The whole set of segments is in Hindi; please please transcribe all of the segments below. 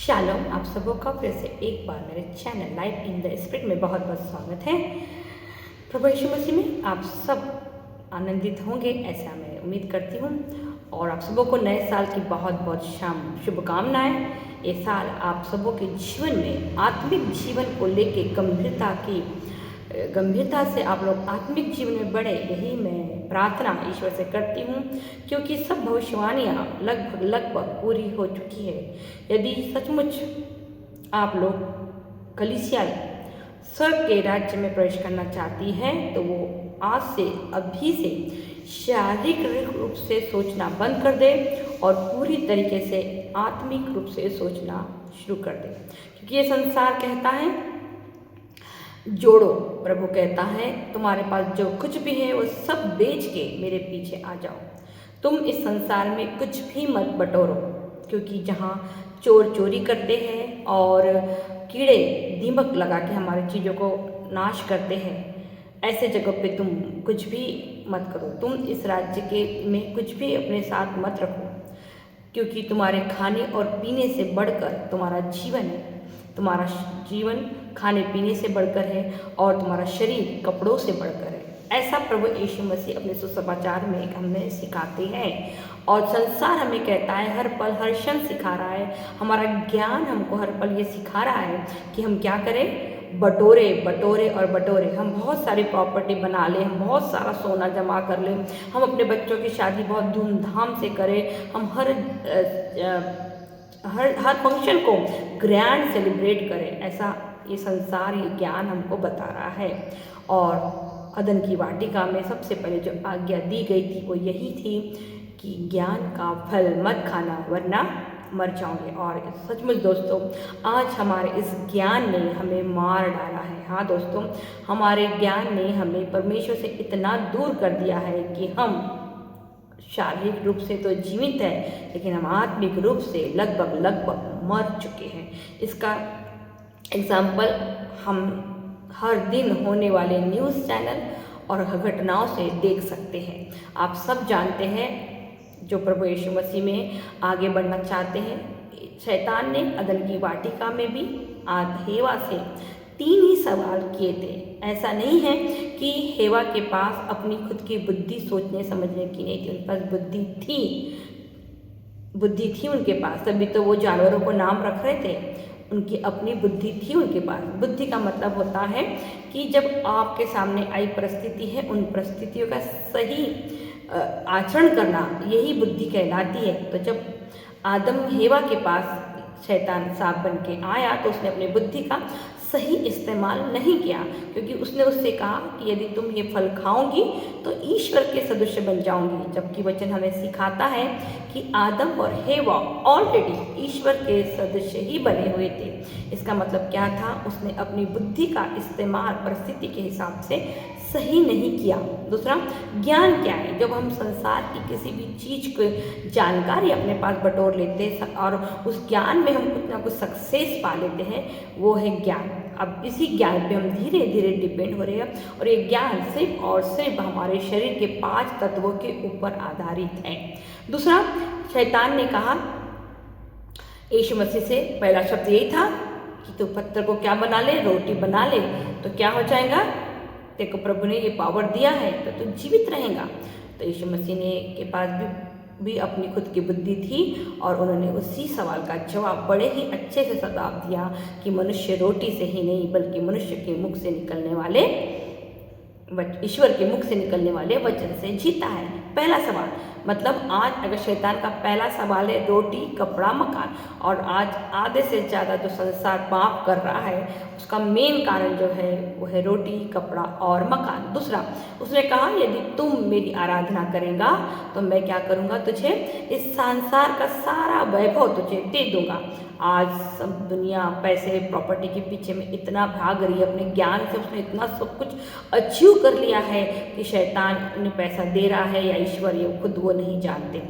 शालोम, आप सबों का फिर से एक बार मेरे channel life in the spirit में बहुत बहुत स्वागत है। प्रभु यीशु मसीह में आप सब आनंदित होंगे ऐसा मैं उम्मीद करती हूँ। और आप सबों को नए साल की बहुत बहुत शुभकामनाएं। ये साल आप सबों के जीवन में आत्मिक जीवन को लेके गंभीरता से आप लोग आत्मिक जीवन में बढ़े, यही मैं प्रार्थना ईश्वर से करती हूँ, क्योंकि सब भविष्यवाणियाँ लगभग पूरी हो चुकी है। यदि सचमुच आप लोग कलीसिया स्वर्ग के राज्य में प्रवेश करना चाहती हैं तो वो आज से अभी से शारीरिक रूप से सोचना बंद कर दे और पूरी तरीके से आत्मिक रूप से सोचना शुरू कर दे, क्योंकि ये संसार कहता है जोड़ो। प्रभु कहता है तुम्हारे पास जो कुछ भी है वो सब बेच के मेरे पीछे आ जाओ। तुम इस संसार में कुछ भी मत बटोरो, क्योंकि जहाँ चोर चोरी करते हैं और कीड़े दीमक लगा के हमारी चीज़ों को नाश करते हैं, ऐसे जगह पे तुम कुछ भी मत करो। तुम इस राज्य के में कुछ भी अपने साथ मत रखो, क्योंकि तुम्हारे खाने और पीने से बढ़कर तुम्हारा जीवन है। तुम्हारा जीवन खाने पीने से बढ़कर है और तुम्हारा शरीर कपड़ों से बढ़कर है। ऐसा प्रभु यीशु मसीह अपने सुसमाचार में हमें सिखाते हैं। और संसार हमें कहता है, हर पल हर क्षण सिखा रहा है, हमारा ज्ञान हमको हर पल ये सिखा रहा है कि हम क्या करें, बटोरे बटोरे और बटोरे। हम बहुत सारी प्रॉपर्टी बना लें, हम बहुत सारा सोना जमा कर लें, हम अपने बच्चों की शादी बहुत धूमधाम से करें, हम हर फंक्शन को ग्रैंड सेलिब्रेट करें। ऐसा ये संसार, ये ज्ञान हमको बता रहा है। और अदन की वाटिका में सबसे पहले जो आज्ञा दी गई थी वो यही थी कि ज्ञान का फल मत खाना वरना मर जाओगे। और सचमुच दोस्तों, आज हमारे इस ज्ञान ने हमें मार डाला है। हाँ दोस्तों, हमारे ज्ञान ने हमें परमेश्वर से इतना दूर कर दिया है कि हम शारीरिक रूप से तो जीवित है, लेकिन हम आत्मिक रूप से लगभग मर चुके हैं। इसका एग्जाम्पल हम हर दिन होने वाले न्यूज़ चैनल और घटनाओं से देख सकते हैं। आप सब जानते हैं, जो प्रभु यीशु मसीह में आगे बढ़ना चाहते हैं, शैतान ने अदन की वाटिका में भी हेवा से 3 ही सवाल किए थे। ऐसा नहीं है कि हेवा के पास अपनी खुद की बुद्धि सोचने समझने की नहीं थी, उनके पास बुद्धि थी उनके पास, तभी तो वो जानवरों को नाम रख रहे थे। उनकी अपनी बुद्धि थी उनके पास। बुद्धि का मतलब होता है कि जब आपके सामने आई परिस्थिति है, उन परिस्थितियों का सही आचरण करना, यही बुद्धि कहलाती है। तो जब आदम हेवा के पास शैतान सांप बन के आया तो उसने अपनी बुद्धि का सही इस्तेमाल नहीं किया, क्योंकि उसने उससे कहा कि यदि तुम ये फल खाओगी तो ईश्वर के सदृश बन जाओगी। जबकि वचन हमें सिखाता है कि आदम और हेवा ऑलरेडी ईश्वर के सदृश ही बने हुए थे। इसका मतलब क्या था, उसने अपनी बुद्धि का इस्तेमाल परिस्थिति के हिसाब से सही नहीं किया। दूसरा, ज्ञान क्या है? जब हम संसार की किसी भी चीज़ को जानकारी अपने पास बटोर लेते हैं और उस ज्ञान में हम कुछ ना कुछ सक्सेस पा लेते हैं, वो है ज्ञान। अब इसी ज्ञान पे हम धीरे धीरे डिपेंड हो रहे हैं, और ये ज्ञान सिर्फ और सिर्फ हमारे शरीर के 5 तत्वों के ऊपर आधारित है। दूसरा, शैतान ने कहा यीशु मसीह से, पहला शब्द यही था कि तू पत्थर को क्या बना ले, रोटी बना ले, तो क्या हो जाएगा, तेरे को प्रभु ने ये पावर दिया है तो तू जीवित रहेगा। तो यीशु मसीह ने के पास भी अपनी खुद की बुद्धि थी, और उन्होंने उसी सवाल का जवाब बड़े ही अच्छे से जवाब दिया कि मनुष्य रोटी से ही नहीं बल्कि मनुष्य के मुख से निकलने वाले, ईश्वर के मुख से निकलने वाले वचन से जीता है। पहला सवाल, मतलब आज अगर शैतान का पहला सवाल है रोटी कपड़ा मकान, और आज आधे से ज़्यादा जो संसार पाप कर रहा है उसका मेन कारण जो है वो है रोटी कपड़ा और मकान। दूसरा, उसने कहा यदि तुम मेरी आराधना करेगा तो मैं क्या करूँगा, तुझे इस संसार का सारा वैभव तुझे दे दूँगा। आज सब दुनिया पैसे प्रॉपर्टी के पीछे में इतना भाग रही है, अपने ज्ञान से उसने इतना सब कुछ अचीव कर लिया है कि शैतान उन्हें पैसा दे रहा है या ईश्वर, ये खुद वो नहीं जानते।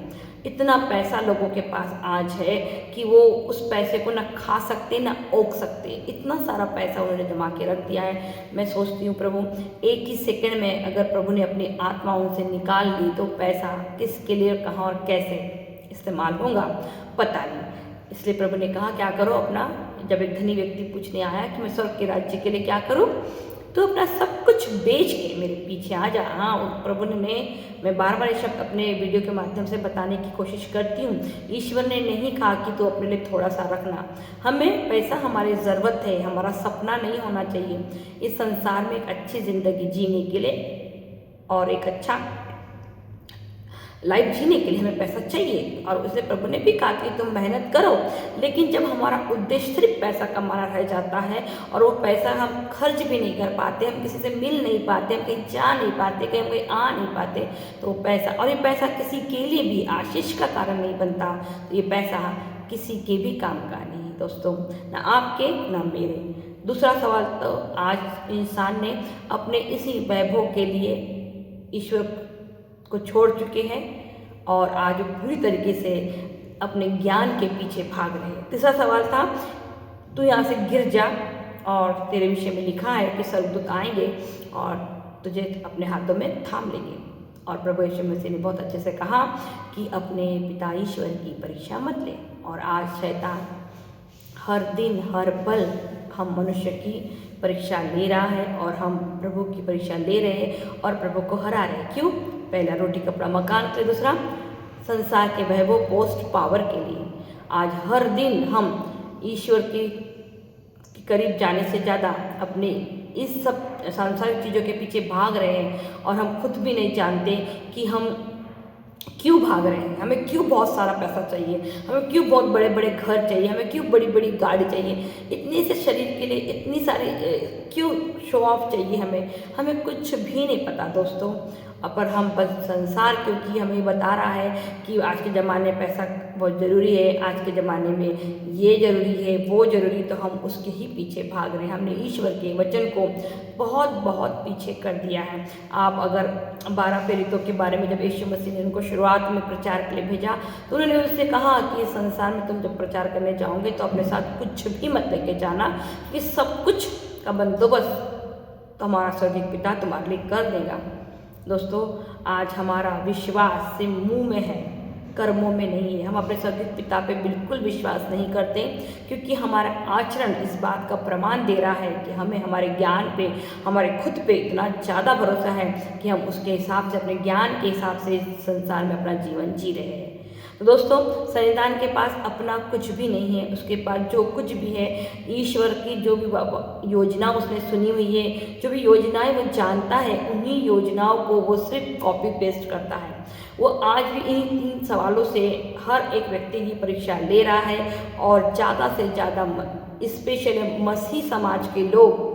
इतना पैसा लोगों के पास आज है कि वो उस पैसे को ना खा सकते ना ओक सकते, इतना सारा पैसा उन्होंने जमा के रख दिया है। मैं सोचती हूँ प्रभु, एक ही सेकंड में अगर प्रभु ने अपनी आत्मा उनसे निकाल ली तो पैसा किसके लिए, कहाँ और कैसे इस्तेमाल होगा पता नहीं। इसलिए प्रभु ने कहा क्या करो अपना, जब एक धनी व्यक्ति पूछने आया कि मैं स्वर्ग के राज्य के लिए क्या करूं, तो अपना सब कुछ बेच के मेरे पीछे आ जा। हाँ, प्रभु ने, मैं बार बार ये शब्द अपने वीडियो के माध्यम से बताने की कोशिश करती हूँ, ईश्वर ने नहीं कहा कि तो अपने लिए थोड़ा सा रखना। हमें पैसा हमारी ज़रूरत है, हमारा सपना नहीं होना चाहिए। इस संसार में एक अच्छी ज़िंदगी जीने के लिए और एक अच्छा लाइफ जीने के लिए हमें पैसा चाहिए, और उसे प्रभु ने भी कहा कि तुम मेहनत करो। लेकिन जब हमारा उद्देश्य सिर्फ पैसा कमाना रह जाता है और वो पैसा हम खर्च भी नहीं कर पाते, हम किसी से मिल नहीं पाते, हम कहीं जा नहीं पाते, कहीं कहीं आ नहीं पाते, तो वो पैसा, और ये पैसा किसी के लिए भी आशीष का कारण नहीं बनता, तो ये पैसा किसी के भी काम का नहीं दोस्तों, ना आपके ना मेरे। दूसरा सवाल, तो आज इंसान ने अपने इसी वैभव के लिए ईश्वर को छोड़ चुके हैं और आज वो पूरी तरीके से अपने ज्ञान के पीछे भाग रहे हैं। तीसरा सवाल था, तू यहाँ से गिर जा और तेरे विषय में लिखा है कि स्वर्गदूत आएंगे और तुझे अपने हाथों में थाम लेंगे। और प्रभु यीशु मसीह ने बहुत अच्छे से कहा कि अपने पिता ईश्वर की परीक्षा मत ले। और आज शैतान हर दिन हर पल हम मनुष्य की परीक्षा ले रहा है और हम प्रभु की परीक्षा ले रहे हैं और प्रभु को हरा रहे हैं। क्यों? पहला रोटी कपड़ा मकान के लिए, दूसरा संसार के वैभव पोस्ट पावर के लिए। आज हर दिन हम ईश्वर के करीब जाने से ज़्यादा अपने इस सब सांसारिक चीज़ों के पीछे भाग रहे हैं और हम खुद भी नहीं जानते कि हम क्यों भाग रहे हैं। हमें क्यों बहुत सारा पैसा चाहिए, हमें क्यों बहुत बड़े बड़े घर चाहिए, हमें क्यों बड़ी बड़ी गाड़ी चाहिए, इतने से शरीर के लिए इतनी सारी क्यों शो ऑफ चाहिए हमें कुछ भी नहीं पता दोस्तों। पर हम बस संसार, क्योंकि हमें बता रहा है कि आज के ज़माने में पैसा बहुत ज़रूरी है, आज के ज़माने में ये ज़रूरी है वो ज़रूरी, तो हम उसके ही पीछे भाग रहे हैं। हमने ईश्वर के वचन को बहुत बहुत पीछे कर दिया है। आप अगर 12 प्रेरितों के बारे में, जब यीशु मसीह ने उनको शुरुआत में प्रचार के लिए भेजा तो उन्होंने उससे कहा कि इस संसार में तुम जब प्रचार करने जाओगे तो अपने साथ कुछ भी मत लेके जाना, कि सब कुछ का बंदोबस्त तो हमारा स्वर्गीय पिता तुम्हारे लिए कर देगा। दोस्तों, आज हमारा विश्वास सिर्फ मुंह में है, कर्मों में नहीं है। हम अपने स्वर्गीय पिता पे बिल्कुल विश्वास नहीं करते, क्योंकि हमारा आचरण इस बात का प्रमाण दे रहा है कि हमें हमारे ज्ञान पे, हमारे खुद पे इतना ज़्यादा भरोसा है कि हम उसके हिसाब से, अपने ज्ञान के हिसाब से इस संसार में अपना जीवन जी रहे हैं। तो दोस्तों, शैतान के पास अपना कुछ भी नहीं है, उसके पास जो कुछ भी है, ईश्वर की जो भी योजना उसने सुनी हुई है, जो भी योजनाएं वो जानता है, उन्हीं योजनाओं को वो सिर्फ कॉपी पेस्ट करता है। वो आज भी इन सवालों से हर एक व्यक्ति की परीक्षा ले रहा है और ज़्यादा से ज़्यादा स्पेशली मसीही समाज के लोग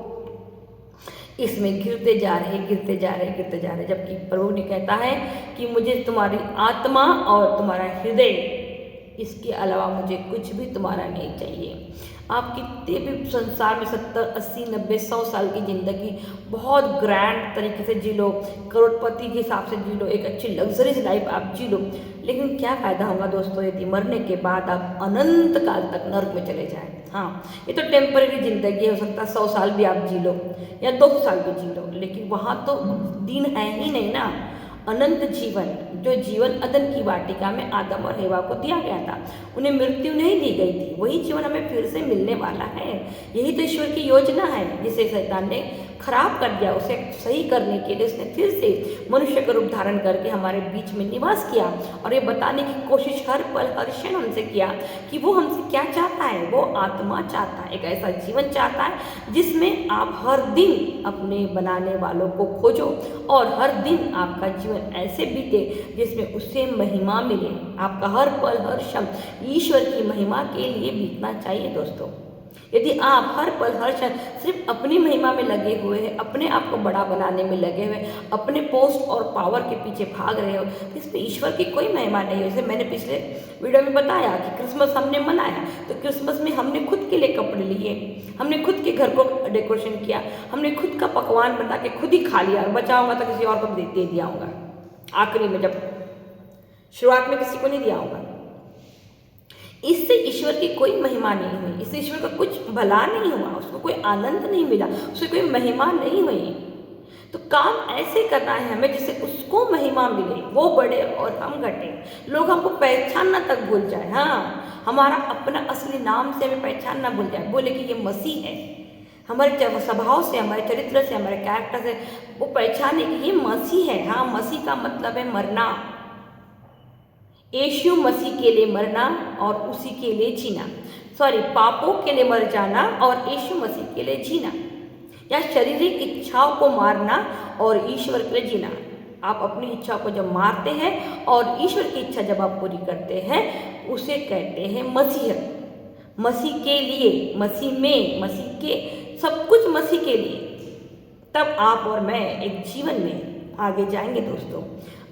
इसमें गिरते जा रहे, जबकि प्रभु ने कहता है कि मुझे तुम्हारी आत्मा और तुम्हारा हृदय, इसके अलावा मुझे कुछ भी तुम्हारा नहीं चाहिए। आप कितने भी संसार में 70, 80, 90, 100 साल की ज़िंदगी बहुत ग्रैंड तरीके से जी लो, करोड़पति के हिसाब से जी लो, एक अच्छी लग्जरीज लाइफ आप जी लो, लेकिन क्या फ़ायदा होगा दोस्तों यदि मरने के बाद आप अनंत काल तक नर्क में चले जाएं। हाँ, ये तो टेम्परेरी ज़िंदगी हो सकता है, 100 साल भी आप जी लो या 200 साल भी जी लो, लेकिन वहाँ तो दिन है ही नहीं ना। अनंत जीवन, जो जीवन अदन की वाटिका में आदम और हेवा को दिया गया था, उन्हें मृत्यु नहीं दी गई थी, वही जीवन हमें फिर से मिलने वाला है। यही तो ईश्वर की योजना है, जिसे शैतान ने खराब कर दिया। उसे सही करने के लिए उसने फिर से मनुष्य का रूप धारण करके हमारे बीच में निवास किया और ये बताने की कोशिश हर पल हर क्षण हमसे किया कि वो हमसे क्या चाहता है। वो आत्मा चाहता है, एक ऐसा जीवन चाहता है जिसमें आप हर दिन अपने बनाने वालों को खोजो और हर दिन आपका जीवन ऐसे बीते जिसमें उससे महिमा मिले। आपका हर पल हर क्षण ईश्वर की महिमा के लिए बीतना चाहिए दोस्तों। यदि आप हर पल हर क्षण सिर्फ अपनी महिमा में लगे हुए हैं, अपने आप को बड़ा बनाने में लगे हुए, अपने पोस्ट और पावर के पीछे भाग रहे हो, तो इसमें ईश्वर की कोई महिमा नहीं है। जैसे मैंने पिछले वीडियो में बताया कि क्रिसमस हमने मनाया, तो क्रिसमस में हमने खुद के लिए कपड़े लिए, हमने खुद के घर को डेकोरेशन किया, हमने खुद का पकवान बना के खुद ही खा लिया, बचा होगा तो किसी और को दे दिया होगा, आखिरी में, जब शुरुआत में किसी को नहीं दिया होगा। इससे ईश्वर की कोई महिमा नहीं हुई, इससे ईश्वर का कुछ भला नहीं हुआ, उसको कोई आनंद नहीं मिला, उसको कोई महिमा नहीं हुई। तो काम ऐसे करना है हमें जिससे उसको महिमा मिले, वो बढ़े और हम घटे, लोग हमको पहचानना तक भूल जाए। हाँ, हमारा अपना असली नाम से हमें पहचानना भूल जाए, बोले कि ये मसीह है। हमारे स्वभाव से, हमारे चरित्र से, हमारे कैरेक्टर से वो पहचाने कि ये मसीह है। हाँ, मसीह का मतलब है मरना, यीशु मसीह के लिए मरना और उसी के लिए जीना। पापों के लिए मर जाना और यीशु मसीह के लिए जीना, या शारीरिक इच्छाओं को मारना और ईश्वर के लिए जीना। आप अपनी इच्छा को जब मारते हैं और ईश्वर की इच्छा जब आप पूरी करते हैं, उसे कहते हैं मसीह। मसीह के लिए, मसीह में, मसीह के सब कुछ मसीह के लिए, तब आप और मैं एक जीवन में आगे जाएंगे दोस्तों,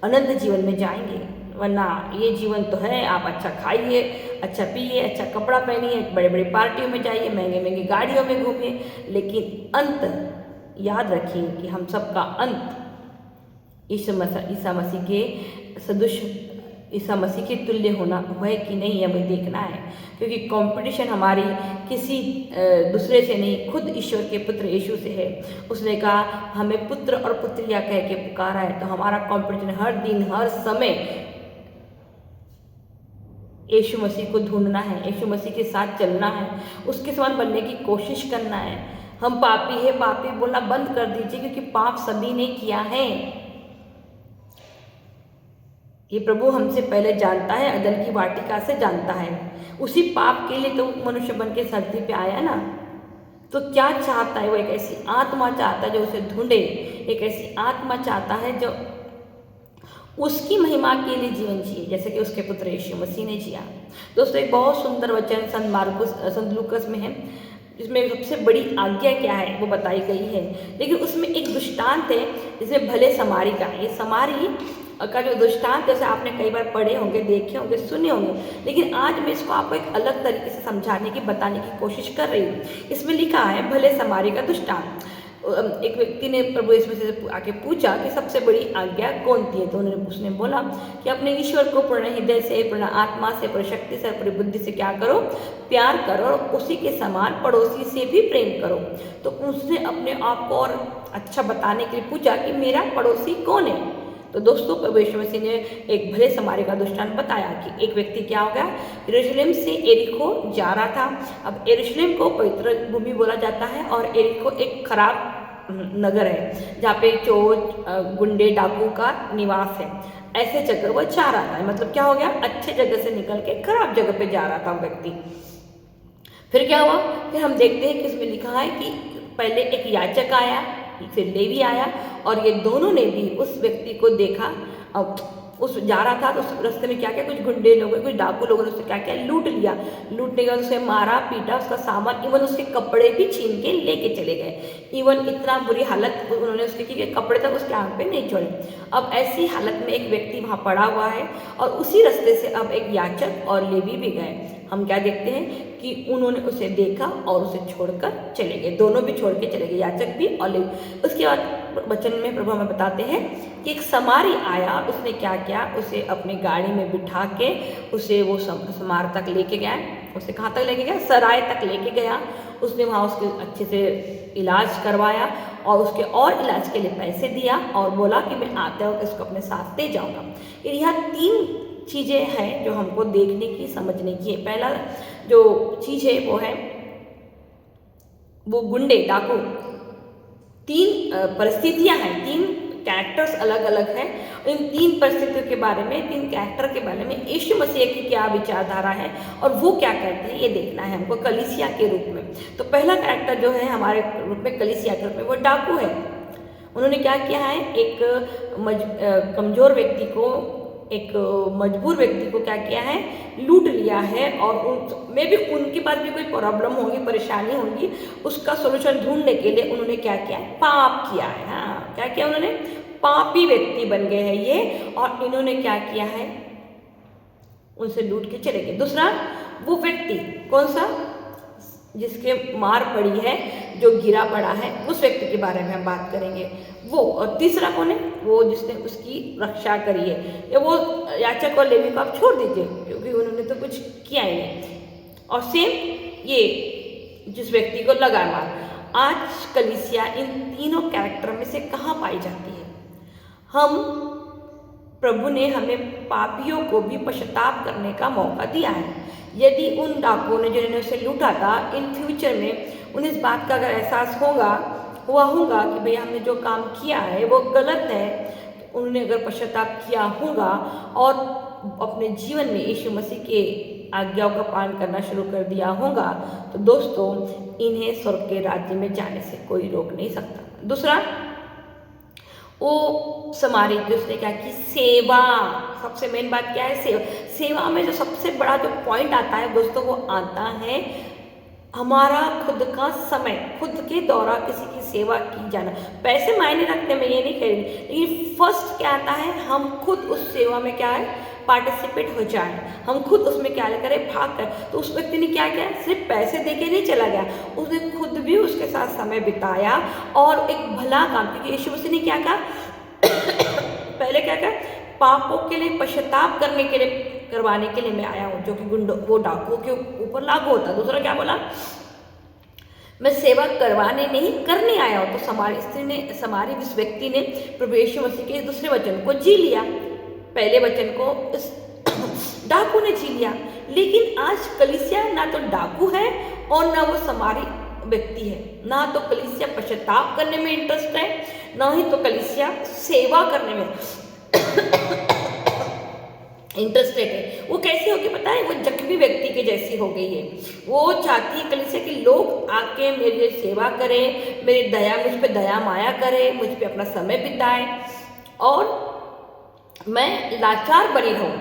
अनंत जीवन में जाएंगे। वरना ये जीवन तो है, आप अच्छा खाइए, अच्छा पिए, अच्छा कपड़ा पहनिए, बड़े बड़े पार्टियों में जाइए, महंगे महंगे गाड़ियों में घूमिए, लेकिन अंत याद रखिए कि हम सबका अंत ईसा मसीह के सदृश, ईसा मसीह के तुल्य होना है कि नहीं, हमें देखना है। क्योंकि कंपटीशन हमारी किसी दूसरे से नहीं, खुद ईश्वर के पुत्र यीशु से है। उसने कहा हमें पुत्र और पुत्रिया कह के पुकारा है। तो हमारा कंपटीशन हर दिन, हर समय यीशु मसीह को ढूंढना है, यीशु मसीह के साथ चलना है, उसके समान बनने की कोशिश करना है। हम पापी है, पापी बोलना बंद कर दीजिए, क्योंकि पाप सभी ने किया है। ये प्रभु हमसे पहले जानता है, अदन की वाटिका से जानता है। उसी पाप के लिए तो मनुष्य बन के धरती पे आया ना। तो क्या चाहता है वो? एक ऐसी आत्मा चाहता है जो उसे ढूंढे, एक ऐसी आत्मा चाहता है जो उसकी महिमा के लिए जीवन जिए, जैसे कि उसके पुत्र यीशु मसीह ने जिया। दोस्तों, एक बहुत सुंदर वचन संत लूकस में है, जिसमें सबसे बड़ी आज्ञा क्या है वो बताई गई है। लेकिन उसमें एक दृष्टांत है जिसमें भले समारी का, ये समारी का जो दृष्टांत, जैसे आपने कई बार पढ़े होंगे, देखे होंगे, सुने होंगे, लेकिन आज मैं इसको आपको एक अलग तरीके से समझाने की, बताने की कोशिश कर रही हूँ। इसमें लिखा है भले समारी का दृष्टांत। एक व्यक्ति ने प्रभु यीशु मसीह से आके पूछा कि सबसे बड़ी आज्ञा कौन सी है? तो उसने बोला कि अपने ईश्वर को पूर्ण हृदय से, पूर्ण आत्मा से, पूर्ण शक्ति से, पूरी बुद्धि से क्या करो? प्यार करो, और उसी के समान पड़ोसी से भी प्रेम करो। तो उसने अपने आप को और अच्छा बताने के लिए पूछा कि मेरा पड़ोसी कौन है? तो दोस्तों, प्रभु यीशु मसीह ने एक भले समारी का दृष्टांत बताया कि एक व्यक्ति क्या हो गया, यरूशलेम से एरिको जा रहा था। अब यरूशलेम को पवित्र भूमि बोला जाता है, और एरिको एक खराब नगर है जहाँ पे चोर, गुंडे, डाकू का निवास है। ऐसे जगह वो जा रहा था, मतलब क्या हो गया, अच्छे जगह से निकल के खराब जगह पे जा रहा था व्यक्ति। फिर क्या हुआ? फिर हम देखते हैं कि इसमें लिखा है कि पहले एक याचक आया, फिर लेवी आया, और ये दोनों ने भी उस व्यक्ति को देखा। अब उस जा रहा था तो उस रास्ते में क्या क्या, कुछ गुंडे लोगों, कुछ डाकू लोगों ने उससे क्या क्या लूट लिया। लूटने के बाद उसे मारा, पीटा, उसका सामान, इवन उसके कपड़े भी छीन के लेके चले गए। इवन इतना बुरी हालत उन्होंने उसकी की कि कपड़े तक उसके आंख पे नहीं छोड़े। अब ऐसी हालत में एक व्यक्ति वहाँ पड़ा हुआ है, और उसी रास्ते से अब एक याचक और लेवी भी गए। हम क्या देखते हैं कि उन्होंने उसे देखा और उसे छोड़कर चले गए, दोनों भी छोड़ के चले गए, याचक भी और लेवी। उसके बाद वचन में प्रभु हमें बताते हैं कि एक समारी आया, उसने क्या किया, उसे अपनी गाड़ी में बिठा के उसे वो समार तक लेके गया। उसे कहाँ तक लेके गया? सराय तक लेके गया। उसने वहाँ उसके अच्छे से इलाज करवाया, और उसके और इलाज के लिए पैसे दिया, और बोला कि मैं आते वक्त इसको अपने साथ ले जाऊँगा। यह 3 चीज़ें हैं जो हमको देखने की, समझने की है। पहला जो चीज़ है वो है वो गुंडे, डाकू। 3 परिस्थितियां हैं, 3 कैरेक्टर्स अलग अलग हैं। इन 3 परिस्थितियों के बारे में, 3 कैरेक्टर के बारे में यीशु मसीह की क्या विचारधारा है और वो क्या कहते हैं, ये देखना है हमको कलीसिया के रूप में। तो पहला कैरेक्टर जो है हमारे रूप में, कलीसिया के रूप में, वो डाकू है। उन्होंने क्या किया है, एक कमज़ोर व्यक्ति को, एक मजबूर व्यक्ति को क्या किया है, लूट लिया है। और में भी उनके पास भी कोई प्रॉब्लम होगी, परेशानी होगी, उसका सोल्यूशन ढूंढने के लिए उन्होंने क्या किया है, पाप किया है। हाँ, क्या किया उन्होंने? पापी व्यक्ति बन गए हैं ये, और इन्होंने क्या किया है, उनसे लूट के चले गए। दूसरा, वो व्यक्ति कौन सा, जिसके मार पड़ी है, जो गिरा पड़ा है, उस व्यक्ति के बारे में हम बात करेंगे वो। और तीसरा कौन है? वो जिसने उसकी रक्षा करी है। या वो याचक और लेवी को आप छोड़ दीजिए, क्योंकि उन्होंने तो कुछ किया ही नहीं। और सेम ये जिस व्यक्ति को लगा मार, आज कलीसिया इन तीनों कैरेक्टर में से कहाँ पाई जाती है? हम प्रभु ने हमें पापियों को भी पश्चाताप करने का मौका दिया है। यदि उन डाकुओं ने जिन्होंने उसे लूटा था, इन फ्यूचर में उन्हें इस बात का अगर एहसास हुआ होगा कि भैया हमने जो काम किया है वो गलत है, तो उन्होंने अगर पश्चाताप किया होगा और अपने जीवन में यीशु मसीह के आज्ञाओं का पालन करना शुरू कर दिया होगा, तो दोस्तों इन्हें स्वर्ग के राज्य में जाने से कोई रोक नहीं सकता। दूसरा, वो समारी उसने क्या की? सेवा। सबसे मेन बात क्या है? सेवा। सेवा में जो सबसे बड़ा जो पॉइंट आता है दोस्तों, वो आता है हमारा खुद का समय, खुद के द्वारा किसी की सेवा की जाना। पैसे मायने रखते, मैं ये नहीं कह रही, लेकिन फर्स्ट क्या आता है? हम खुद उस सेवा में क्या है? पार्टिसिपेट हो जाए, हम खुद उसमें क्या करें? भाग कर। तो उस व्यक्ति ने क्या किया? सिर्फ पैसे दे के नहीं चला गया, उसने खुद भी उसके साथ समय बिताया और एक भला काम। क्योंकि यीशु मसीह ने क्या कहा? पहले क्या कहा? पापों के लिए पश्चाताप करने के लिए, करवाने के लिए मैं आया हूँ, जो कि वो डाकुओं के ऊपर लागू होता। दूसरा क्या बोला? मैं सेवा करवाने नहीं, करने आया हूँ। तो समारी स्त्री ने, समारी इस व्यक्ति ने प्रभु यीशु मसीह के दूसरे वचन को जी लिया, पहले वचन को इस डाकू ने जी लिया। लेकिन आज कलीसिया ना तो डाकू है और ना वो समारी व्यक्ति है, ना तो कलीसिया पश्चाताप करने में इंटरेस्ट है, ना ही तो कलीसिया सेवा करने में इंटरेस्टेड है। वो कैसी होगी पता है? वो जख्मी व्यक्ति के जैसी हो गई है। वो चाहती है कलीसिया के लोग आके मेरी सेवा करें, मेरी दया, मुझ पे दया माया करें, मुझ पे अपना समय बिताएं और मैं लाचार बनी रहूं।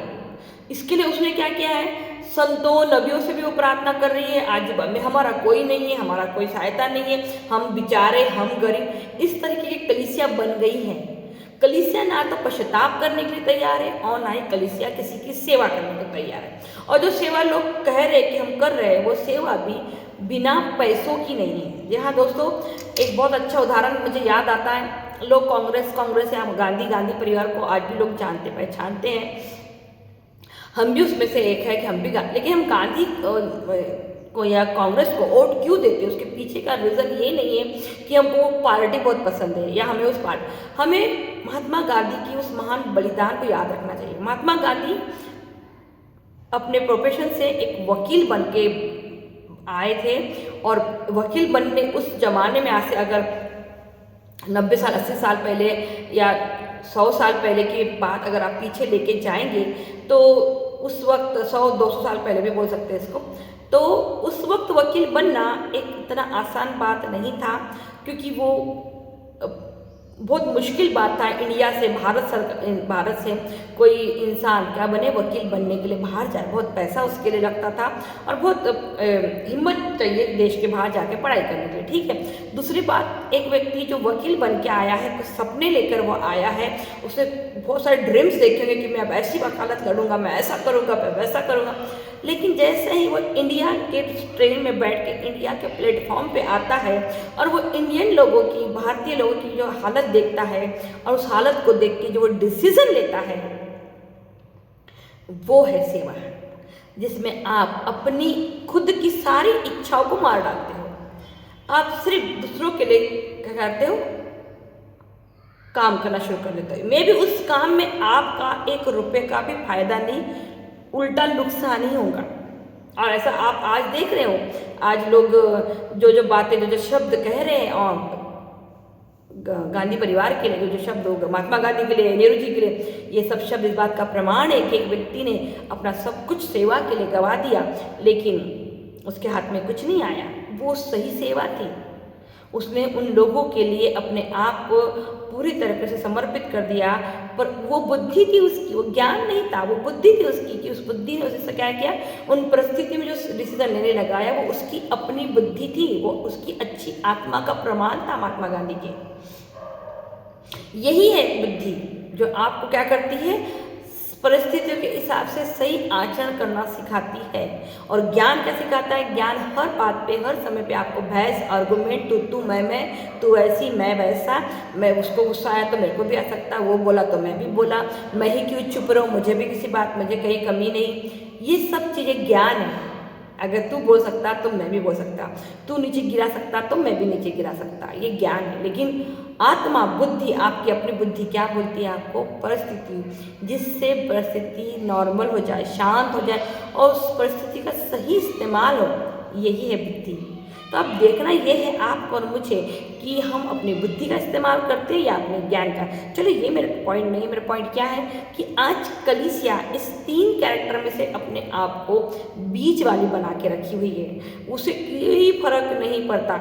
इसके लिए उसने क्या किया है? संतों नबियों से भी वो प्रार्थना कर रही है, आज में हमारा कोई नहीं है, हमारा कोई सहायता नहीं है, हम बेचारे, हम गरीब। इस तरीके की कलीसिया बन गई है। कलीसिया ना तो पश्चाताप करने के लिए तैयार है और ना ही कलीसिया किसी की सेवा करने को तैयार है। और जो सेवा लोग कह रहे हैं कि हम कर रहे हैं, वो सेवा भी बिना पैसों की नहीं है। जी हाँ दोस्तों, एक बहुत अच्छा उदाहरण मुझे याद आता है। लोग कांग्रेस या गांधी परिवार को आज भी लोग जानते पहचानते हैं। हम भी उसमें से एक है कि हम भी लेकिन हम गांधी को या कांग्रेस को वोट क्यों देते हैं? उसके पीछे का रीज़न ये नहीं है कि हमको वो पार्टी बहुत पसंद है या हमें उस पार्टी, हमें महात्मा गांधी की उस महान बलिदान को याद रखना चाहिए। महात्मा गांधी अपने प्रोफेशन से एक वकील बन के आए थे और वकील बनने उस जमाने में आज से अगर 90 साल 80 साल पहले या 100 साल पहले की बात अगर आप पीछे लेके जाएंगे तो उस वक्त 100-200 साल पहले भी बोल सकते हैं इसको, तो उस वक्त वकील बनना एक इतना आसान बात नहीं था, क्योंकि वो बहुत मुश्किल बात था। इंडिया से भारत से कोई इंसान क्या बने? वकील बनने के लिए बाहर जाए, बहुत पैसा उसके लिए लगता था और बहुत हिम्मत चाहिए देश के बाहर जाके पढ़ाई करने के लिए। ठीक है। दूसरी बात, एक व्यक्ति जो वकील बन के आया है, कुछ सपने लेकर वो आया है, उसे बहुत सारे ड्रीम्स देखेंगे कि मैं अब ऐसी वकालत लड़ूंगा, मैं ऐसा करूँगा, मैं वैसा करूँगा। लेकिन जैसे ही वो इंडिया के ट्रेन में बैठ के इंडिया के प्लेटफॉर्म पे आता है और वो इंडियन लोगों की, भारतीय लोगों की जो हालत देखता है और उस हालत को देख के जो वो डिसीजन लेता है, वो है सेवा, जिसमें आप अपनी खुद की सारी इच्छाओं को मार डालते हो। आप सिर्फ दूसरों के लिए क्या करते हो? काम करना शुरू कर देते हो। मे भी उस काम में आपका 1 रुपये का भी फायदा नहीं, उल्टा नुकसान ही होगा। और ऐसा आप आज देख रहे हो, आज लोग जो बातें, जो शब्द कह रहे हैं और गांधी परिवार के लिए जो शब्द, महात्मा गांधी के लिए, नेहरू जी के लिए, ये सब शब्द इस बात का प्रमाण है कि एक व्यक्ति ने अपना सब कुछ सेवा के लिए गवा दिया, लेकिन उसके हाथ में कुछ नहीं आया। वो सही सेवा थी। उसने उन लोगों के लिए अपने आप को पूरी तरीके से समर्पित कर दिया, पर वो बुद्धि थी उसकी, वो ज्ञान नहीं था, वो बुद्धि थी उसकी कि उस बुद्धि ने उसे क्या किया? उन परिस्थिति में जो डिसीजन लेने लगाया वो उसकी अपनी बुद्धि थी, वो उसकी अच्छी आत्मा का प्रमाण था महात्मा गांधी के। यही है बुद्धि जो आपको क्या करती है? परिस्थितियों के हिसाब से सही आचरण करना सिखाती है। और ज्ञान क्या सिखाता है? ज्ञान हर बात पे, हर समय पे आपको बहस, आर्गुमेंट, तू मैं, तू ऐसी मैं वैसा, मैं उसको गुस्सा आया तो मेरे को भी आ सकता, वो बोला तो मैं भी बोला, मैं ही क्यों चुप रहूँ, मुझे भी किसी बात, मुझे कहीं कमी नहीं। ये सब चीज़ें ज्ञान है। अगर तू बोल सकता तो मैं भी बोल सकता, तू नीचे गिरा सकता तो मैं भी नीचे गिरा सकता। ये ज्ञान है। लेकिन आत्मा, बुद्धि, आपकी अपनी बुद्धि क्या बोलती है आपको? परिस्थिति, जिससे परिस्थिति नॉर्मल हो जाए, शांत हो जाए और उस परिस्थिति का सही इस्तेमाल हो, यही है बुद्धि। तो अब देखना ये है आपको और मुझे कि हम अपनी बुद्धि का इस्तेमाल करते हैं या अपने ज्ञान का। चलो ये मेरा पॉइंट नहीं है, मेरा पॉइंट क्या है कि आज कलीसिया इस 3 कैरेक्टर में से अपने आप को बीच वाली बना के रखी हुई है। उसे कोई फर्क नहीं पड़ता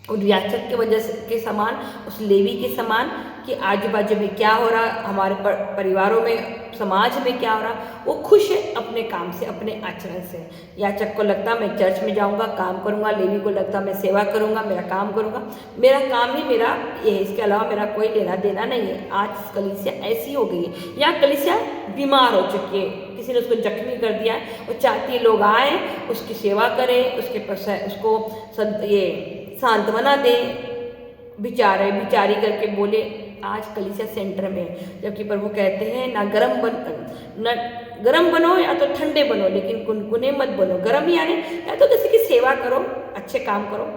उस याचक के वजह से के समान, उस लेवी के समान कि आजू बाजू में क्या हो रहा, हमारे परिवारों में, समाज में क्या हो रहा। वो खुश है अपने काम से, अपने आचरण से। याचक को लगता मैं चर्च में जाऊंगा, काम करूंगा, लेवी को लगता मैं सेवा करूंगा, मेरा काम करूंगा, मेरा काम ही मेरा ये है, इसके अलावा मेरा कोई लेना देना नहीं है। आज कलीसिया ऐसी हो गई है, या कलीसिया बीमार हो चुकी है, किसी ने उसको जख्मी कर दिया है, वो चाहती है लोग आए, उसकी सेवा करें, उसको ये सांत्वना दे, बिचारी करके बोले। आज कलीसिया सेंटर में, जबकि प्रभु कहते हैं ना गरम बनो या तो ठंडे बनो, लेकिन कुनकुने मत बनो। गरम यानी या तो किसी की सेवा करो, अच्छे काम करो,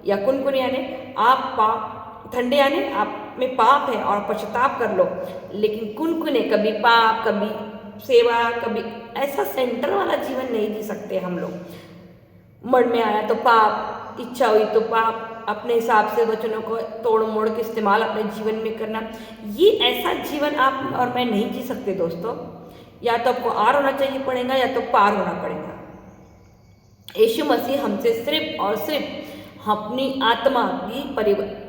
या कुनकुने यानी आप ठंडे यानी आप में पाप है और पश्चाताप कर लो। लेकिन कुनकुने कभी पाप, कभी सेवा, कभी ऐसा सेंटर वाला जीवन नहीं जी सकते हम लोग। मन में आया तो पाप, इच्छा हुई तो पाप, अपने हिसाब से वचनों को तोड़ मोड़ के इस्तेमाल अपने जीवन में करना, ये ऐसा जीवन आप और मैं नहीं जी सकते दोस्तों। या तो आपको आर होना चाहिए पड़ेगा या तो पार होना पड़ेगा। यीशु मसीह हमसे सिर्फ और सिर्फ अपनी आत्मा की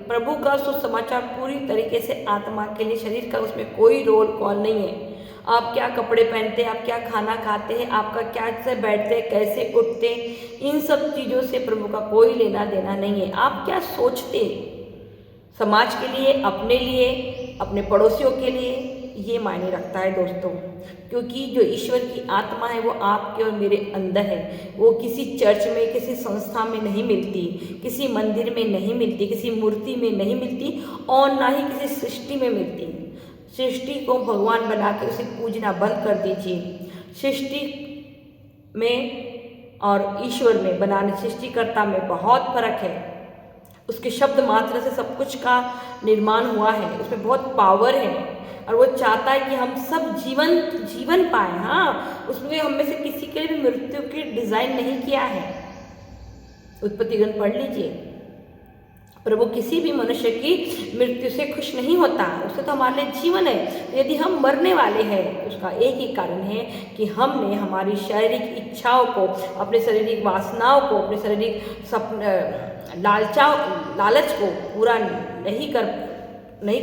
प्रभु का सुसमाचार पूरी तरीके से आत्मा के लिए, शरीर का उसमें कोई रोल कॉल नहीं है। आप क्या कपड़े पहनते हैं, आप क्या खाना खाते हैं, आपका क्या से बैठते हैं, कैसे उठते हैं, इन सब चीज़ों से प्रभु का कोई लेना देना नहीं है। आप क्या सोचते समाज के लिए, अपने लिए, अपने पड़ोसियों के लिए, ये मायने रखता है दोस्तों। क्योंकि जो ईश्वर की आत्मा है वो आपके और मेरे अंदर है। वो किसी चर्च में, किसी संस्था में नहीं मिलती, किसी मंदिर में नहीं मिलती, किसी मूर्ति में नहीं मिलती, और ना ही किसी सृष्टि में मिलती। सृष्टि को भगवान बना के उसे पूजना बंद कर दीजिए। सृष्टि में और ईश्वर में, बनाने सृष्टिकर्ता में बहुत फर्क है। उसके शब्द मात्र से सब कुछ का निर्माण हुआ है, उसमें बहुत पावर है और वो चाहता है कि हम सब जीवन पाएं। हाँ, उसमें हम में से किसी के लिए भी मृत्यु की डिज़ाइन नहीं किया है। उत्पत्ति ग्रंथ पढ़ लीजिए। प्रभु किसी भी मनुष्य की मृत्यु से खुश नहीं होता, उससे तो हमारे लिए जीवन है। यदि हम मरने वाले हैं, उसका एक ही कारण है कि हमने हमारी शारीरिक इच्छाओं को, अपने शारीरिक वासनाओं को, अपने शारीरिक लालच को पूरा नहीं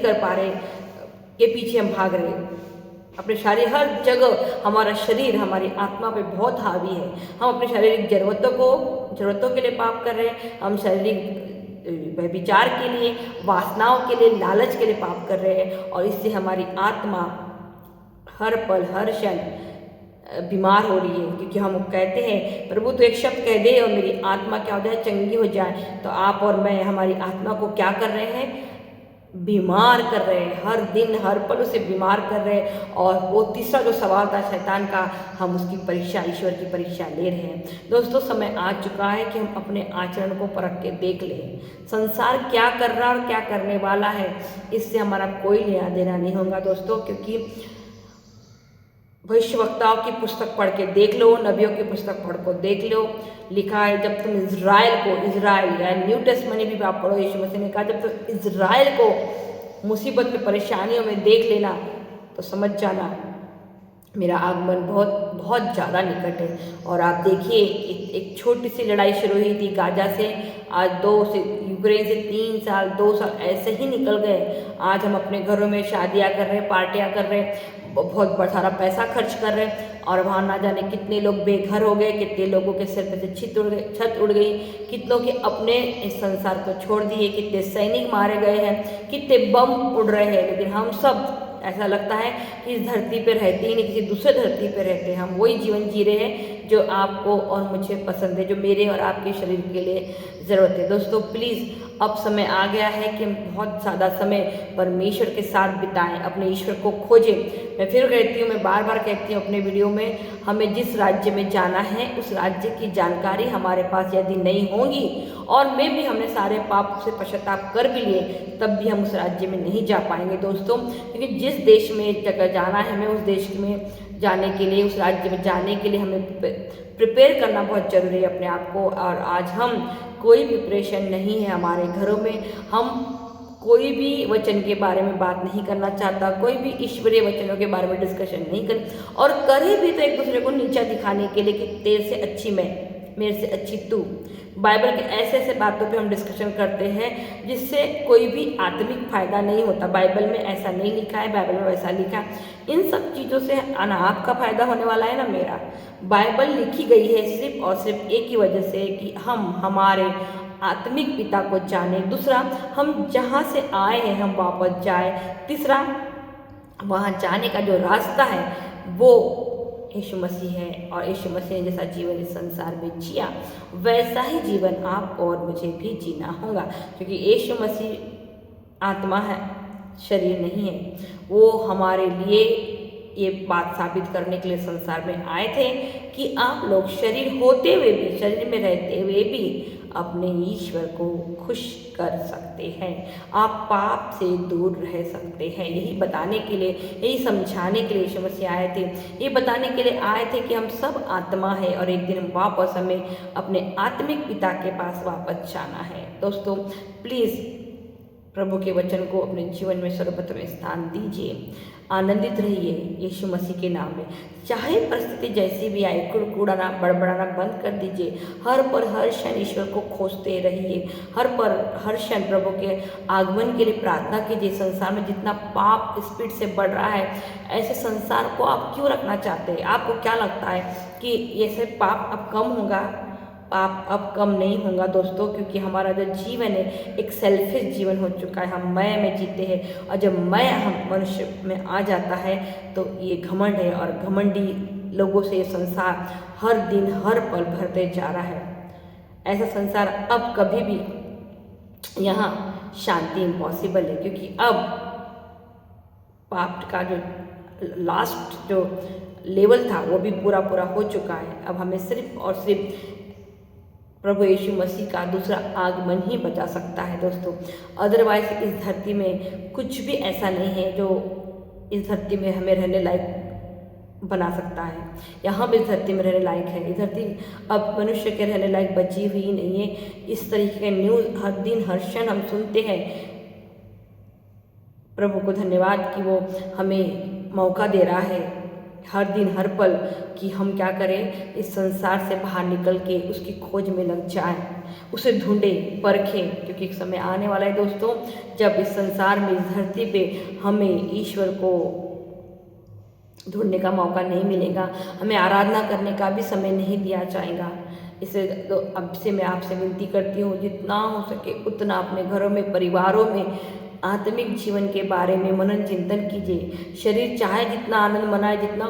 कर पा रहे, के पीछे हम भाग रहे। अपने शारीरिक हर जगह हमारा शरीर हमारी आत्मा पे बहुत हावी है। हम अपनी शारीरिक जरूरतों के लिए पाप कर रहे हैं, हम शारीरिक विचार के लिए, वासनाओं के लिए, लालच के लिए पाप कर रहे हैं, और इससे हमारी आत्मा हर पल हर क्षण बीमार हो रही है। क्योंकि हम कहते हैं प्रभु तो एक शब्द कह दे और मेरी आत्मा क्या हो जाए, चंगी हो जाए। तो आप और मैं हमारी आत्मा को क्या कर रहे हैं? बीमार कर रहे हैं, हर दिन हर पल उसे बीमार कर रहे हैं। और वो तीसरा जो सवाल था शैतान का, हम उसकी परीक्षा, ईश्वर की परीक्षा ले रहे हैं। दोस्तों, समय आ चुका है कि हम अपने आचरण को परख के देख लें। संसार क्या कर रहा और क्या करने वाला है, इससे हमारा कोई लेना देना नहीं होगा दोस्तों। क्योंकि भविष्यवक्ताओं की पुस्तक पढ़ के देख लो, नबियों की पुस्तक पढ़ को देख लो। लिखा है जब तुम इज़राइल या न्यू टेस्टमेंट भी आप पढ़ो, यीशु मसीह ने कहा जब तुम इज़राइल को मुसीबत में, परेशानियों में देख लेना तो समझ जाना मेरा आगमन बहुत ज़्यादा निकट है। और आप देखिए, एक छोटी सी लड़ाई शुरू हुई थी गाजा से, आज यूक्रेन से 3 साल 2 साल ऐसे ही निकल गए। आज हम अपने घरों में शादियाँ कर रहे हैं, पार्टियाँ कर रहे हैं, बहुत सारा पैसा खर्च कर रहे हैं, और वहाँ ना जाने कितने लोग बेघर हो गए, कितने लोगों के सिर पे से छत उड़ गई, कितनों के अपने इस संसार को छोड़ दिए, कितने सैनिक मारे गए हैं, कितने बम उड़ रहे हैं। लेकिन हम सब, ऐसा लगता है कि इस धरती पर रहते ही नहीं, किसी दूसरे धरती पर रहते हैं। हम वही जीवन जी रहे हैं जो आपको और मुझे पसंद है, जो मेरे और आपके शरीर के लिए ज़रूरत है। दोस्तों प्लीज़ अब समय आ गया है कि हम बहुत ज़्यादा समय परमेश्वर के साथ बिताएं, अपने ईश्वर को खोजें। मैं फिर कहती हूँ, मैं बार बार कहती हूँ अपने वीडियो में, हमें जिस राज्य में जाना है उस राज्य की जानकारी हमारे पास यदि नहीं होगी और मैं भी हमने सारे पाप से पश्चाताप कर भी लिए, तब भी हम उस राज्य में नहीं जा पाएंगे दोस्तों। क्योंकि जिस देश में जगह जाना है, हमें उस देश में जाने के लिए, उस राज्य में जाने के लिए हमें प्रिपेयर करना बहुत ज़रूरी है अपने आप को। और आज हम कोई प्रिपरेशन नहीं है हमारे घरों में, हम कोई भी वचन के बारे में बात नहीं करना चाहता, कोई भी ईश्वरीय वचनों के बारे में डिस्कशन नहीं कर, और करे भी तो एक दूसरे को नीचा दिखाने के लिए कि तेरे से अच्छी मैं, मेरे से अच्छी तू। बाइबल के ऐसे ऐसे बातों पे हम डिस्कशन करते हैं जिससे कोई भी आत्मिक फायदा नहीं होता। बाइबल में ऐसा नहीं लिखा है, बाइबल में वैसा लिखा है। इन सब चीज़ों से ना आपका फायदा होने वाला है ना मेरा। बाइबल लिखी गई है सिर्फ और सिर्फ एक ही वजह से कि हम हमारे आत्मिक पिता को जाने, दूसरा हम जहाँ से आए हैं हम वापस जाए, तीसरा वहाँ जाने का जो रास्ता है वो यीशु मसीह है। और यीशु मसीह ने जैसा जीवन इस संसार में जिया वैसा ही जीवन आप और मुझे भी जीना होगा, क्योंकि यीशु मसीह आत्मा है, शरीर नहीं है। वो हमारे लिए ये बात साबित करने के लिए संसार में आए थे कि आप लोग शरीर होते हुए भी, शरीर में रहते हुए भी अपने ईश्वर को खुश कर सकते हैं, आप पाप से दूर रह सकते हैं। यही बताने के लिए, यही समझाने के लिए यीशु मसीह आए थे। ये बताने के लिए आए थे कि हम सब आत्मा है और एक दिन वापस हमें अपने आत्मिक पिता के पास वापस जाना है। दोस्तों प्लीज़ प्रभु के वचन को अपने जीवन में सर्वप्रथम स्थान दीजिए, आनंदित रहिए यीशु मसीह के नाम में। चाहे परिस्थिति जैसी भी आए, कुड़कुड़ाना बड़बड़ाना बंद कर दीजिए। हर पर हर क्षण ईश्वर को खोजते रहिए, हर पर हर क्षण प्रभु के आगमन के लिए प्रार्थना कीजिए। संसार में जितना पाप स्पीड से बढ़ रहा है, ऐसे संसार को आप क्यों रखना चाहते हैं? आपको क्या लगता है कि ये सब पाप अब कम होगा? पाप अब कम नहीं होगा दोस्तों, क्योंकि हमारा जो जीवन है एक सेल्फिश जीवन हो चुका है। हम मैं में जीते हैं, और जब मैं हम मनुष्य में आ जाता है तो ये घमंड है, और घमंडी लोगों से ये संसार हर दिन हर पल भरते जा रहा है। ऐसा संसार अब कभी भी यहाँ शांति इम्पॉसिबल है, क्योंकि अब पाप का जो लास्ट जो लेवल था वो भी पूरा हो चुका है। अब हमें सिर्फ और सिर्फ प्रभु यीशु मसीह का दूसरा आगमन ही बचा सकता है दोस्तों। अदरवाइज इस धरती में कुछ भी ऐसा नहीं है जो इस धरती में हमें रहने लायक बना सकता है, या हम इस धरती में रहने लायक है। इस धरती अब मनुष्य के रहने लायक बची हुई नहीं है। इस तरीके के न्यूज़ हर दिन हर क्षण हम सुनते हैं। प्रभु को धन्यवाद कि वो हमें मौका दे रहा है हर दिन हर पल कि हम क्या करें, इस संसार से बाहर निकल के उसकी खोज में लग जाएं, उसे ढूंढें, परखें। क्योंकि एक समय आने वाला है दोस्तों जब इस संसार में, इस धरती पे हमें ईश्वर को ढूंढने का मौका नहीं मिलेगा, हमें आराधना करने का भी समय नहीं दिया जाएगा। इसे तो अब से मैं आपसे विनती करती हूँ, जितना हो सके उतना अपने घरों में, परिवारों में आत्मिक जीवन के बारे में मनन चिंतन कीजिए। शरीर चाहे जितना आनंद मनाए, जितना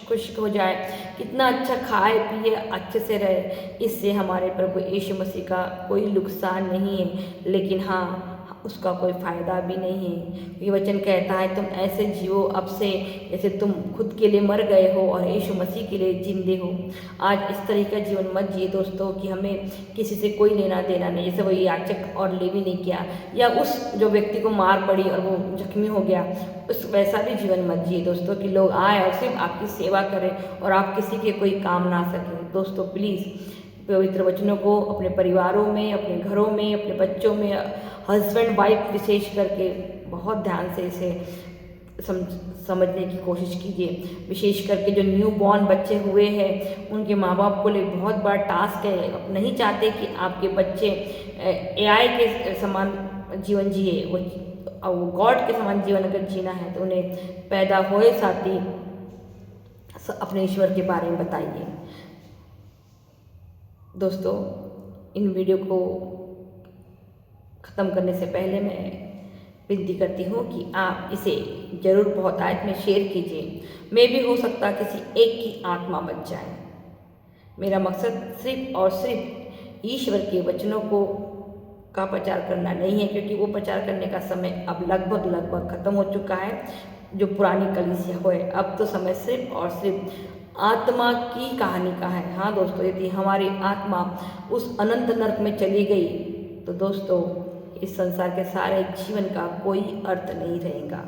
खुश हो जाए, कितना अच्छा खाए पिए, अच्छे से रहे, इससे हमारे प्रभु यीशु मसीह का कोई नुकसान नहीं है, लेकिन हाँ उसका कोई फ़ायदा भी नहीं है। ये वचन कहता है तुम ऐसे जियो अब से जैसे तुम खुद के लिए मर गए हो और यीशु मसीह के लिए जिंदे हो। आज इस तरह का जीवन मत जिए दोस्तों कि हमें किसी से कोई लेना देना नहीं। जैसे वो याचक और लेवी ने किया, या उस जो व्यक्ति को मार पड़ी और वो जख्मी हो गया, उस वैसा भी जीवन मत जिए दोस्तों कि लोग आए और सिर्फ आपकी सेवा करें और आप किसी के कोई काम ना सकें। दोस्तों प्लीज़ पवित्र वचनों को अपने परिवारों में, अपने घरों में, अपने बच्चों में, हस्बैंड वाइफ विशेष करके बहुत ध्यान से इसे समझने की कोशिश कीजिए। विशेष करके जो न्यू बॉर्न बच्चे हुए हैं उनके माँ बाप को लिए बहुत बड़ा टास्क है। आप नहीं चाहते कि आपके बच्चे AI के समान जीवन जिए, वो गॉड के समान जीवन अगर जीना है तो उन्हें पैदा होए साथ ही अपने ईश्वर के बारे में बताइए। दोस्तों इन वीडियो को ख़त्म करने से पहले मैं विनती करती हूँ कि आप इसे ज़रूर बहुतायत में शेयर कीजिए। मैं भी हो सकता किसी एक की आत्मा बच जाए। मेरा मकसद सिर्फ और सिर्फ ईश्वर के वचनों को का प्रचार करना नहीं है, क्योंकि वो प्रचार करने का समय अब लगभग ख़त्म हो चुका है। जो पुरानी कलीसिया हो है, अब तो समय सिर्फ और सिर्फ आत्मा की कहानी का है। हाँ दोस्तों, यदि हमारी आत्मा उस अनंत नरक में चली गई तो दोस्तों इस संसार के सारे जीवन का कोई अर्थ नहीं रहेगा।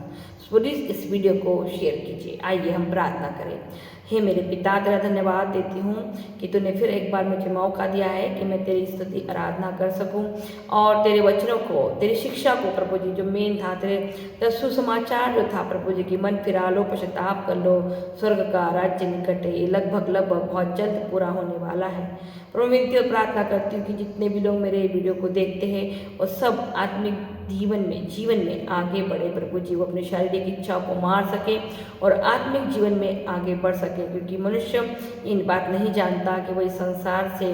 प्लीज़ इस वीडियो को शेयर कीजिए। आइए हम प्रार्थना करें। हे मेरे पिता, तेरा धन्यवाद देती हूँ कि तूने फिर एक बार मुझे मौका दिया है कि मैं तेरी स्तुति आराधना कर सकूँ और तेरे वचनों को, तेरी शिक्षा को प्रभु जी, जो मेन था तेरे सुसमाचार जो था प्रभु जी, की मन फिरा लो, पश्चाताप कर लो, स्वर्ग का राज्य निकट है, ये लगभग बहुत जल्द पूरा होने वाला है। प्रभु मैं प्रार्थना करती हूँ कि जितने भी लोग मेरे वीडियो को देखते हैं और सब आत्मिक जीवन में आगे बढ़े प्रभु जी, वो अपनी शारीरिक इच्छाओं को मार सके और आत्मिक जीवन में आगे बढ़ सके, क्योंकि मनुष्य इन बात नहीं जानता कि वो इस संसार से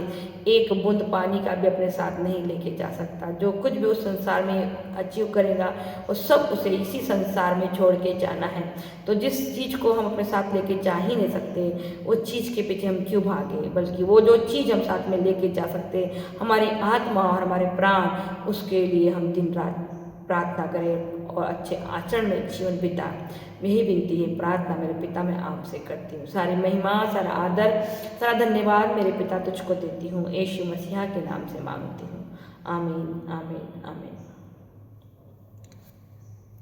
एक बूंद पानी का भी अपने साथ नहीं लेके जा सकता। जो कुछ भी उस संसार में अचीव करेगा वो सब उसे इसी संसार में छोड़ के जाना है। तो जिस चीज़ को हम अपने साथ लेके जा ही नहीं सकते, उस चीज़ के पीछे हम क्यों भागे, बल्कि वो जो चीज़ हम साथ में लेके जा सकते, हमारी आत्मा और हमारे प्राण, उसके लिए हम दिन रात प्रार्थना करें और अच्छे आचरण में जीवन बिता। यही विनती है, प्रार्थना मेरे पिता मैं आपसे करती हूँ। सारी महिमा, सारा आदर, सारा धन्यवाद मेरे पिता तुझको देती हूँ। यीशु मसीहा के नाम से मांगती हूँ। आमीन आमीन आमीन।